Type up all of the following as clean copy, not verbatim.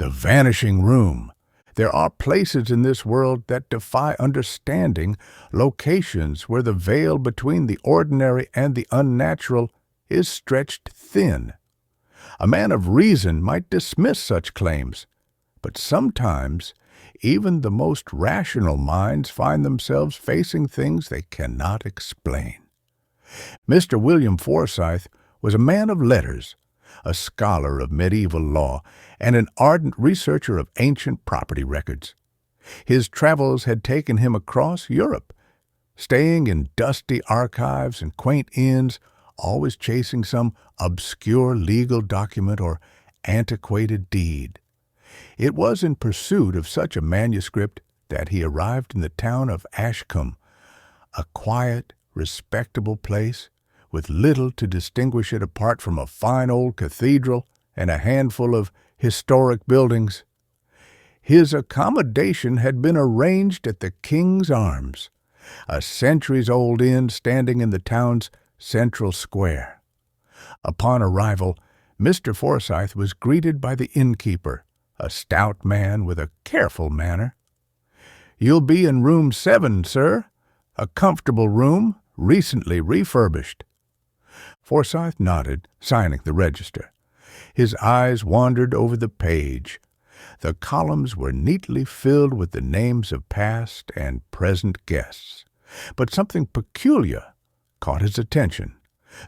The vanishing room. There are places in this world that defy understanding, locations where the veil between the ordinary and the unnatural is stretched thin. A man of reason might dismiss such claims, but sometimes even the most rational minds find themselves facing things they cannot explain. Mr. William Forsythe was a man of letters, a scholar of medieval law, and an ardent researcher of ancient property records. His travels had taken him across Europe, staying in dusty archives and quaint inns, always chasing some obscure legal document or antiquated deed. It was in pursuit of such a manuscript that he arrived in the town of Ashcombe, a quiet, respectable place with little to distinguish it apart from a fine old cathedral and a handful of historic buildings. His accommodation had been arranged at the King's Arms, a centuries-old inn standing in the town's central square. Upon arrival, Mr. Forsythe was greeted by the innkeeper, a stout man with a careful manner. "You'll be in room 7, sir, a comfortable room, recently refurbished." Forsythe nodded, signing the register. His eyes wandered over the page. The columns were neatly filled with the names of past and present guests. But something peculiar caught his attention.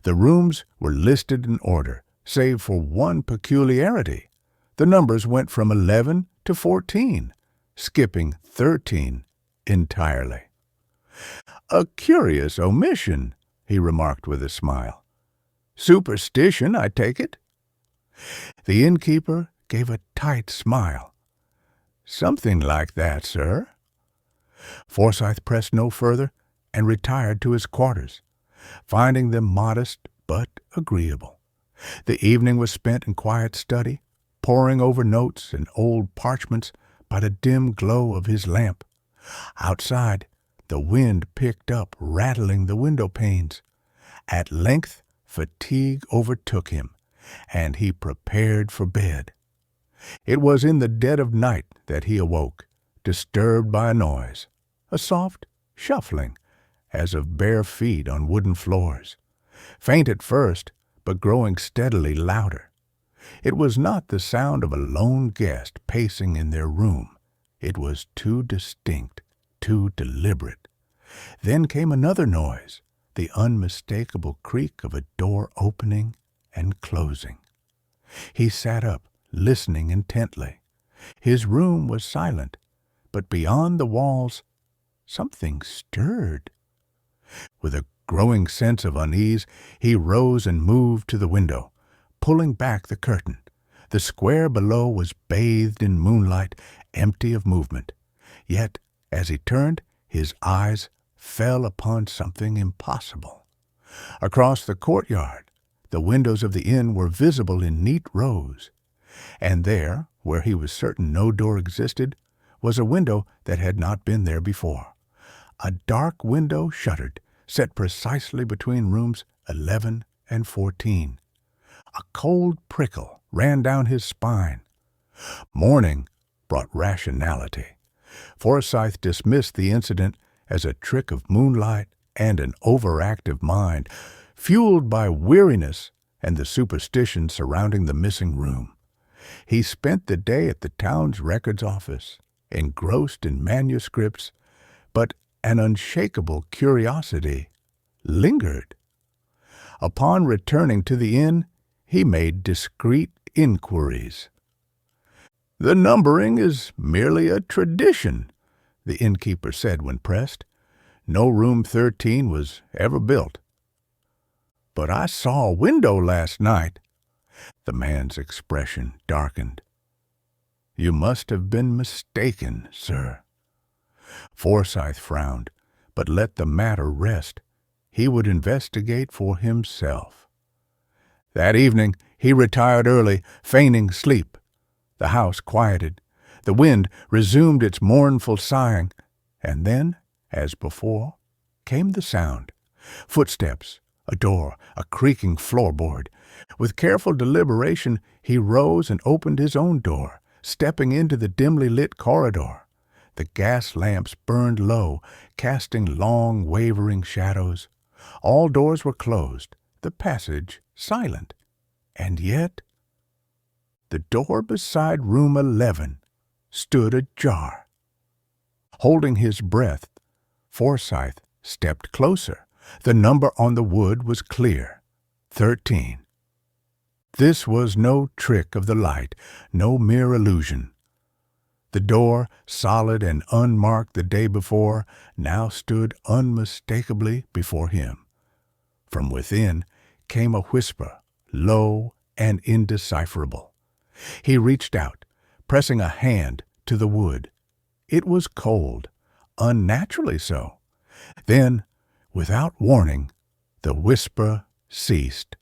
The rooms were listed in order, save for one peculiarity. The numbers went from 11 to 14, skipping 13 entirely. "A curious omission," he remarked with a smile. "Superstition, I take it?" The innkeeper gave a tight smile. "Something like that, sir." Forsythe pressed no further and retired to his quarters, finding them modest but agreeable. The evening was spent in quiet study, poring over notes and old parchments by the dim glow of his lamp. Outside, the wind picked up, rattling the window panes. At length, fatigue overtook him, and he prepared for bed. It was in the dead of night that he awoke, disturbed by a noise, a soft shuffling, as of bare feet on wooden floors. Faint at first, but growing steadily louder. It was not the sound of a lone guest pacing in their room. It was too distinct, too deliberate. Then came another noise, the unmistakable creak of a door opening and closing. He sat up, listening intently. His room was silent, but beyond the walls something stirred. With a growing sense of unease, he rose and moved to the window, pulling back the curtain. The square below was bathed in moonlight, empty of movement. Yet, as he turned, his eyes fell upon something impossible. Across the courtyard, the windows of the inn were visible in neat rows, and there, where he was certain no door existed, was a window that had not been there before. A dark window shuttered, set precisely between rooms 11 and 14. A cold prickle ran down his spine. Morning brought rationality. Forsythe dismissed the incident as a trick of moonlight and an overactive mind, fueled by weariness and the superstition surrounding the missing room. He spent the day at the town's records office, engrossed in manuscripts, but an unshakable curiosity lingered. Upon returning to the inn, he made discreet inquiries. "The numbering is merely a tradition," the innkeeper said when pressed. "No room 13 was ever built." "But I saw a window last night." The man's expression darkened. "You must have been mistaken, sir." Forsythe frowned, but let the matter rest. He would investigate for himself. That evening he retired early, feigning sleep. The house quieted. The wind resumed its mournful sighing, and then, as before, came the sound. Footsteps, a door, a creaking floorboard. With careful deliberation he rose and opened his own door, stepping into the dimly lit corridor. The gas lamps burned low, casting long, wavering shadows. All doors were closed, the passage silent. And yet, the door beside room 11 stood ajar. Holding his breath, Forsyth stepped closer. The number on the wood was clear, 13. This was no trick of the light, no mere illusion. The door, solid and unmarked the day before, now stood unmistakably before him. From within came a whisper, low and indecipherable. He reached out, pressing a hand to the wood. It was cold, unnaturally so. Then, without warning, the whisper ceased.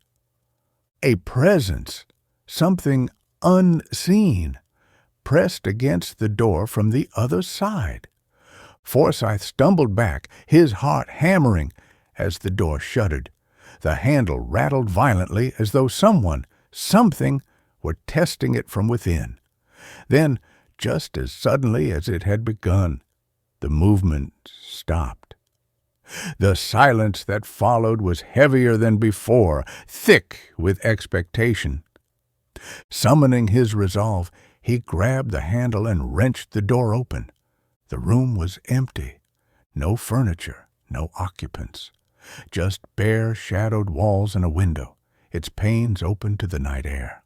A presence, something unseen, pressed against the door from the other side. Forsyth stumbled back, his heart hammering as the door shuddered. The handle rattled violently as though something, were testing it from within. Then, just as suddenly as it had begun, the movement stopped. The silence that followed was heavier than before, thick with expectation. Summoning his resolve, he grabbed the handle and wrenched the door open. The room was empty. No furniture, no occupants. Just bare, shadowed walls and a window, its panes open to the night air.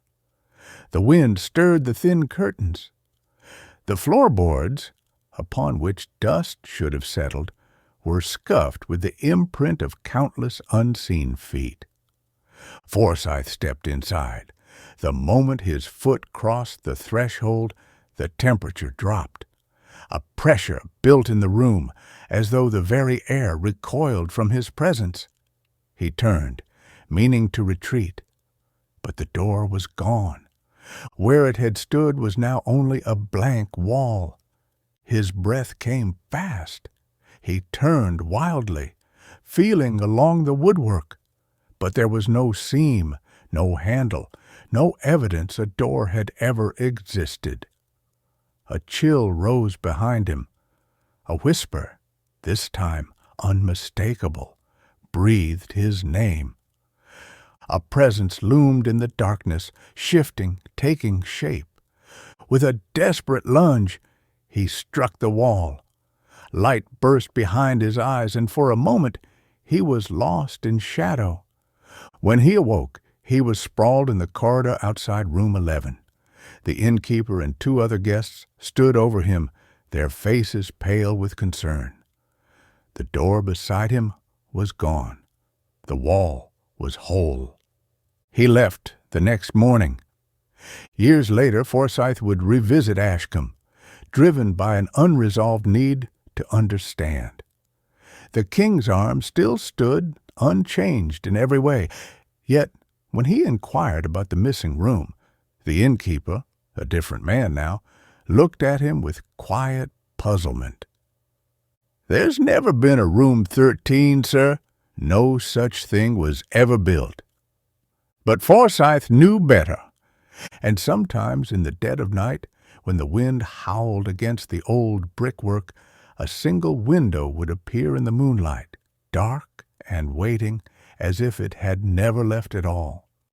The wind stirred the thin curtains. The floorboards, upon which dust should have settled, were scuffed with the imprint of countless unseen feet. Forsyth stepped inside. The moment his foot crossed the threshold, the temperature dropped. A pressure built in the room, as though the very air recoiled from his presence. He turned, meaning to retreat, but the door was gone. Where it had stood was now only a blank wall. His breath came fast. He turned wildly, feeling along the woodwork, but there was no seam, no handle, no evidence a door had ever existed. A chill rose behind him. A whisper, this time unmistakable, breathed his name. A presence loomed in the darkness, shifting, taking shape. With a desperate lunge, he struck the wall. Light burst behind his eyes, and for a moment he was lost in shadow. When he awoke, he was sprawled in the corridor outside room 11. The innkeeper and 2 other guests stood over him, their faces pale with concern. The door beside him was gone. The wall was whole. He left the next morning. Years later, Forsyth would revisit Ashcombe, driven by an unresolved need to understand. The King's Arms still stood unchanged in every way, yet when he inquired about the missing room, the innkeeper, a different man now, looked at him with quiet puzzlement. "There's never been a room 13, sir. No such thing was ever built." But Forsyth knew better, and sometimes in the dead of night, when the wind howled against the old brickwork, a single window would appear in the moonlight, dark and waiting, as if it had never left at all.